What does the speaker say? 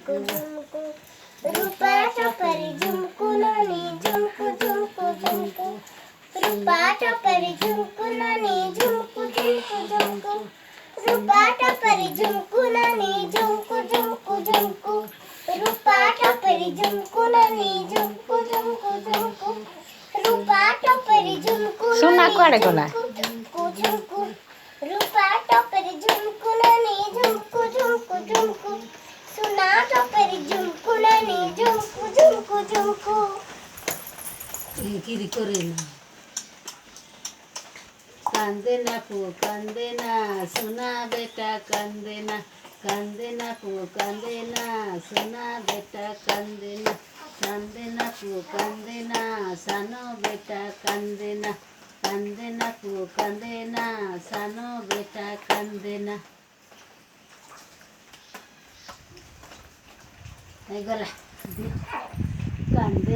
झुमकू झुमकू रूपा टोपरी झुमकू नानी झुमकू झुमकू झुमकू रूपा टोपरी झुमकू नानी झुमकू झुमकू झुमकू रूपा टोपरी झुमकू नानी झुमकू झुमकू झुमकू रूपा टोपरी झुमकू नानी झुमकू झुमकू झुमकू रूपा टोपरी झुमकू सुना कुआडे गला झुमकू झुमकू रूपा टोपरी झुमकू नानी झुमकू झुमकू झुमकू सुना टोपरी झुमकू नानी झुमकू झुमकू झुमकू किरी करे ना कांदे ना पो कांदे ना सुना बेटा कांदे ना पो कांदे ना सुना बेटा कांदे ना पो कांदे ना सानो बेटा कांदे ना पो कांदे ना सानो बेटा कांदे ना गला कांदे